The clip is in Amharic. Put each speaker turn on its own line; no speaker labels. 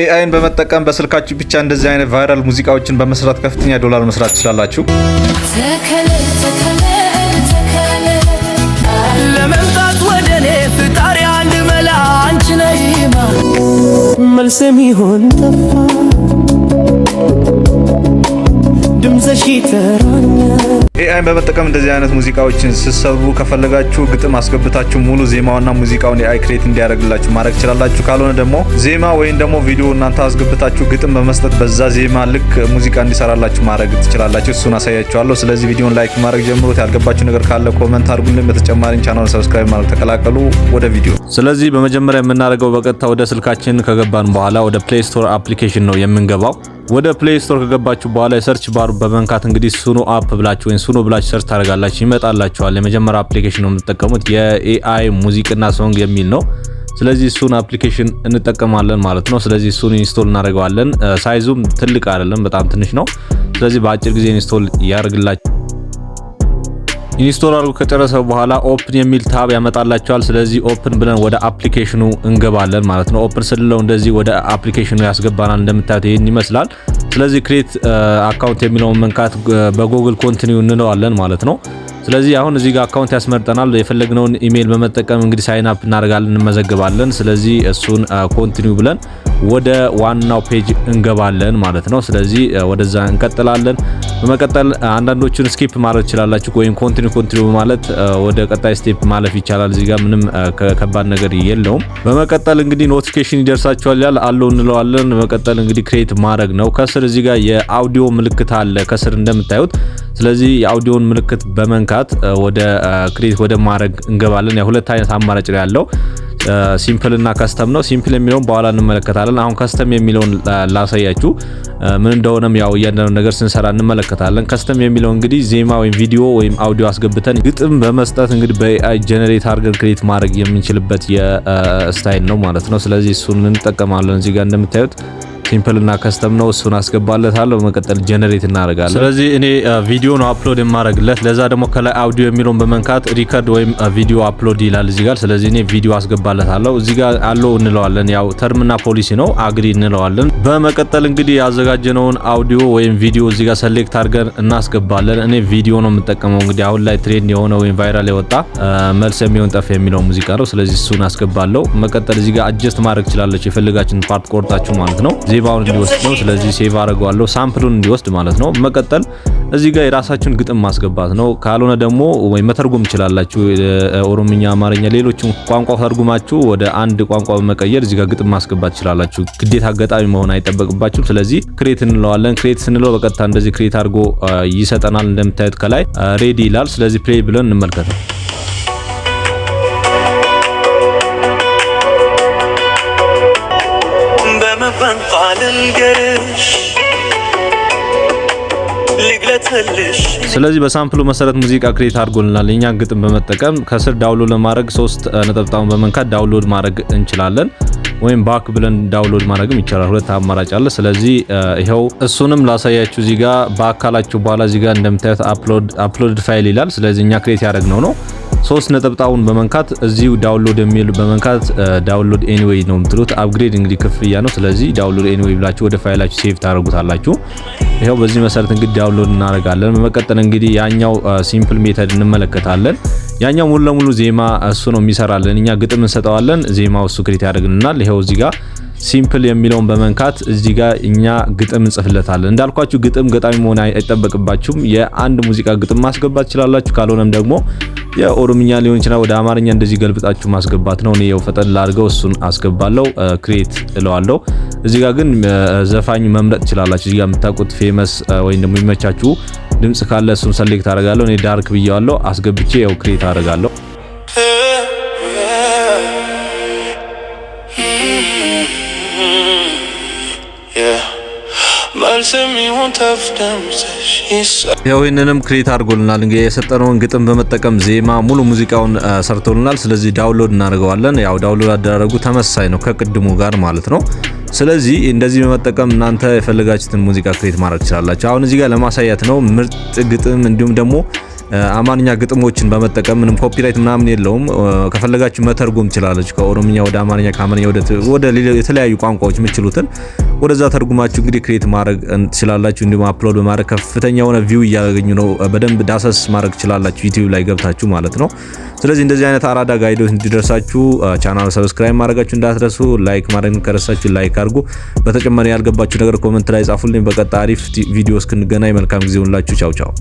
ኤአይን በመጠቀም በስልካችሁ ብቻ እንደዚህ አይነት ቫይራል ሙዚቃዎችን በመስራት ከፍተኛ ዶላር መስራት ትችላላችሁ።
ለመምጣት ወደኔ ፍጣሪ አንድ መላ አንቺ ነይማ መልሰም ይሆን ጠፋ ድምፅሽ ይጠራኛ።
ኤአይን በመጠቀም እንደዚህ አይነት ሙዚቃዎችን ስትሰሩ ከፈለጋችሁ ግጥም አስገብታችሁ ሙሉ ዜማውና ሙዚቃውን ኤአይ ክሬት እንዲያደርግላችሁ ማድረግ ትችላላችሁ። ካልሆነ ደግሞ ዜማ ወይም ደግሞ ቪዲዮ እናንተ አስገብታችሁ ግጥም በመስጠት በዛ ዜማ ልክ ሙዚቃ እንዲሰራላችሁ ማድረግ ትችላላችሁ። እሱን አሳያችኋለሁ። ስለዚህ ቪዲዮን ላይክ ማድረግ ጀምሩት። ያልገባችሁ ነገር ካለ ኮሜንት አድርጉልን። በተጨማሪም ቻናሉን ሰብስክራይብ ማድረግ ተቀላቀሉ። ወደ ቪዲዮ። ስለዚህ በመጀመሪያ የምናደርገው በቀጥታ ወደ ስልካችን ከገባን በኋላ ወደ ፕሌይ ስቶር አፕሊኬሽን ነው የምንገባው። ወደ ፕሌይ ስቶር ከገባችሁ በኋላ የሰርች ባር በመንካት እንግዲህ ሱኖ አፕ ብላችሁ ወይም ሱኖ ብላችሁ ሰርች ታደርጋላችሁ፣ ይመጣላችኋል። የመጀመሪያ አፕሊኬሽን ነው የምትጠቀሙት የኤአይ ሙዚቃና ሶንግ የሚል ነው። ስለዚህ እሱን አፕሊኬሽን እንጠቀማለን ማለት ነው። ስለዚህ እሱን ኢንስቶል እናደርገዋለን። ሳይዙም ትልቅ አይደለም፣ በጣም ትንሽ ነው። ስለዚህ በአጭር ጊዜ ኢንስቶል ያደርግላችሁ። ኢንስቶል አድርጎ ከጨረሰ በኋላ ኦፕን የሚል ታብ ያመጣላችኋል። ስለዚህ ኦፕን ብለን ወደ አፕሊኬሽኑ እንገባለን ማለት ነው። ኦፕን ስንለው እንደዚህ ወደ አፕሊኬሽኑ ያስገባናል። እንደምታዩት ይሄን ይመስላል። ስለዚህ ክሬት አካውንት የሚለውን መንካት በጉግል ኮንቲኒው እንለዋለን ማለት ነው። ስለዚህ አሁን እዚህ ጋር አካውንት ያስመርጠናል። የፈለግነውን ኢሜል በመጠቀም እንግዲህ ሳይን አፕ እናደርጋለን፣ እንመዘግባለን። ስለዚህ እሱን ኮንቲኒው ብለን ወደ ዋናው ፔጅ እንገባለን ማለት ነው። ስለዚህ ወደዛ እንቀጥላለን። በመቀጠል አንዳንዶቹን ስኪፕ ማድረግ ትችላላችሁ ወይም ኮንቲኒው ማለት ወደ ቀጣይ ስቴፕ ማለፍ ይቻላል። እዚህ ጋር ምንም ከባድ ነገር የለውም። በመቀጠል እንግዲህ ኖቲፊኬሽን ይደርሳችኋል ያል አለው እንለዋለን። በመቀጠል እንግዲህ ክሬት ማድረግ ነው። ከስር እዚህ ጋር የአውዲዮ ምልክት አለ ከስር እንደምታዩት። ስለዚህ የአውዲዮን ምልክት በመንካት ወደ ክሬት ወደ ማድረግ እንገባለን። ሁለት አይነት አማራጭ ነው ያለው፣ ሲምፕል እና ከስተም ነው። ሲምፕል የሚለውን በኋላ እንመለከታለን። አሁን ከስተም የሚለውን ላሳያችሁ ምን እንደሆነም ያው እያንዳንዱ ነገር ስንሰራ እንመለከታለን። ከስተም የሚለው እንግዲህ ዜማ ወይም ቪዲዮ ወይም አውዲዮ አስገብተን ግጥም በመስጠት እንግዲህ በኤአይ ጀነሬት አድርገን ክሬት ማድረግ የምንችልበት የስታይል ነው ማለት ነው። ስለዚህ እሱን እንጠቀማለን። እዚህ ጋር እንደምታዩት ሲምፕል እና ከስተም ነው። እሱን አስገባለታለሁ። በመቀጠል ጀነሬት እናደርጋለን። ስለዚህ እኔ ቪዲዮ ነው አፕሎድ የማደርግለት። ለዛ ደግሞ ከላይ አውዲዮ የሚለውን በመንካት ሪከርድ ወይም ቪዲዮ አፕሎድ ይላል እዚህ ጋር። ስለዚህ እኔ ቪዲዮ አስገባለታለሁ። እዚህ ጋር አለው እንለዋለን። ያው ተርምና ፖሊሲ ነው፣ አግሪ እንለዋለን። በመቀጠል እንግዲህ ያዘጋጀነውን አውዲዮ ወይም ቪዲዮ እዚህ ጋር ሰሌክት አድርገን እናስገባለን። እኔ ቪዲዮ ነው የምጠቀመው። እንግዲህ አሁን ላይ ትሬንድ የሆነ ወይም ቫይራል የወጣ መልስ የሚሆን ጠፍ የሚለው ሙዚቃ ነው። ስለዚህ እሱን አስገባለሁ። መቀጠል እዚህ ጋር አጀስት ማድረግ ትችላላችሁ፣ የፈለጋችሁን ፓርት ቆርጣችሁ ማለት ነው። ዜማውን እንዲወስድ ነው። ስለዚህ ሴቭ አደርገዋለሁ፣ ሳምፕሉን እንዲወስድ ማለት ነው። መቀጠል እዚህ ጋር የራሳችሁን ግጥም ማስገባት ነው። ካልሆነ ደግሞ ወይ መተርጎም ትችላላችሁ፣ ኦሮምኛ፣ አማርኛ፣ ሌሎችም ቋንቋ ተርጉማችሁ ወደ አንድ ቋንቋ በመቀየር እዚህ ጋር ግጥም ማስገባት ትችላላችሁ። ግዴታ አጋጣሚ መሆን አይጠበቅባችሁም። ስለዚህ ክሬት እንለዋለን። ክሬት ስንለው በቀጥታ እንደዚህ ክሬት አድርጎ ይሰጠናል። እንደምታዩት ከላይ ሬዲ ይላል። ስለዚህ ፕሌይ ብለን እንመልከተው። ስለዚህ በሳምፕሉ መሰረት ሙዚቃ ክሬት አድርጎልናል። እኛ ግጥም በመጠቀም ከስር ዳውንሎድ ለማድረግ 3 ነጠብጣቡን በመንካት ዳውንሎድ ማድረግ እንችላለን፣ ወይም ባክ ብለን ዳውንሎድ ማድረግም ይቻላል። ሁለት አማራጭ አለ። ስለዚህ ይሄው እሱንም ላሳያችሁ። እዚህ ጋር ባካላችሁ በኋላ እዚህ ጋር እንደምታዩት አፕሎድ ፋይል ይላል። ስለዚህ እኛ ክሬት ያደረግነው ነው። 3 ነጠብጣቡን በመንካት እዚሁ ዳውንሎድ የሚል በመንካት ዳውንሎድ ኤኒዌይ ነው የምትሉት። አፕግሬድ እንግዲህ ክፍያ ነው። ስለዚህ ዳውንሎድ ኤኒዌይ ብላችሁ ወደ ፋይላችሁ ሴቭ ታደርጉታላችሁ። ይሄው በዚህ መሰረት እንግዲህ ዳውንሎድ እናደርጋለን። በመቀጠል እንግዲህ ያኛው ሲምፕል ሜተድ እንመለከታለን። ያኛው ሙሉ ለሙሉ ዜማ እሱ ነው የሚሰራልን። እኛ ግጥም እንሰጠዋለን፣ ዜማው እሱ ክሬት ያደርግልናል። ይሄው እዚህ ጋር ሲምፕል የሚለውን በመንካት እዚህ ጋር እኛ ግጥም እንጽፍለታለን። እንዳልኳችሁ ግጥም ገጣሚ መሆን አይጠበቅባችሁም። የአንድ ሙዚቃ ግጥም ማስገባት ትችላላችሁ። ካልሆነም ደግሞ የኦሮምኛ ሊሆን ይችላል ወደ አማርኛ እንደዚህ ገልብጣችሁ ማስገባት ነው። እኔ ያው ፈጠን ላድርገው፣ እሱን አስገባለሁ፣ ክሬት እለዋለሁ። እዚህ ጋር ግን ዘፋኝ መምረጥ ትችላላችሁ። እዚህ ጋር የምታውቁት ፌመስ ወይም ደግሞ የሚመቻችሁ ድምጽ ካለ እሱን ሰሌክት አደርጋለሁ። እኔ ዳርክ ብያለሁ፣ አስገብቼ ያው ክሬት አደርጋለሁ። ይህንንም ክሬት አድርጎልናል። እንግዲህ የሰጠነውን ግጥም በመጠቀም ዜማ ሙሉ ሙዚቃውን ሰርቶልናል። ስለዚህ ዳውንሎድ እናደርገዋለን። ያው ዳውንሎድ አደራረጉ ተመሳሳይ ነው ከቅድሙ ጋር ማለት ነው። ስለዚህ እንደዚህ በመጠቀም እናንተ የፈለጋችሁትን ሙዚቃ ክሬት ማድረግ ትችላላችሁ። አሁን እዚህ ጋር ለማሳየት ነው ምርጥ ግጥም እንዲሁም ደግሞ አማርኛ ግጥሞችን በመጠቀም ምንም ኮፒራይት ምናምን የለውም። ከፈለጋችሁ መተርጎም ትችላለች ከኦሮምኛ ወደ አማርኛ ከአማርኛ ወደ የተለያዩ ቋንቋዎች የምትችሉትን ወደዛ ተርጉማችሁ እንግዲህ ክሬት ማድረግ ትችላላችሁ። እንዲሁም አፕሎድ በማድረግ ከፍተኛ የሆነ ቪው እያገኙ ነው። በደንብ ዳሰስ ማድረግ ትችላላችሁ ዩቲዩብ ላይ ገብታችሁ ማለት ነው። ስለዚህ እንደዚህ አይነት አራዳ ጋይዶች እንዲደርሳችሁ ቻናሉን ሰብስክራይብ ማድረጋችሁ እንዳትረሱ። ላይክ ማድረግ ከረሳችሁ ላይክ አድርጉ። በተጨማሪ ያልገባችሁ ነገር ኮሜንት ላይ ጻፉልኝ። በቀጣይ አሪፍ ቪዲዮ እስክንገናኝ መልካም ጊዜ ሁላችሁ። ቻው ቻው።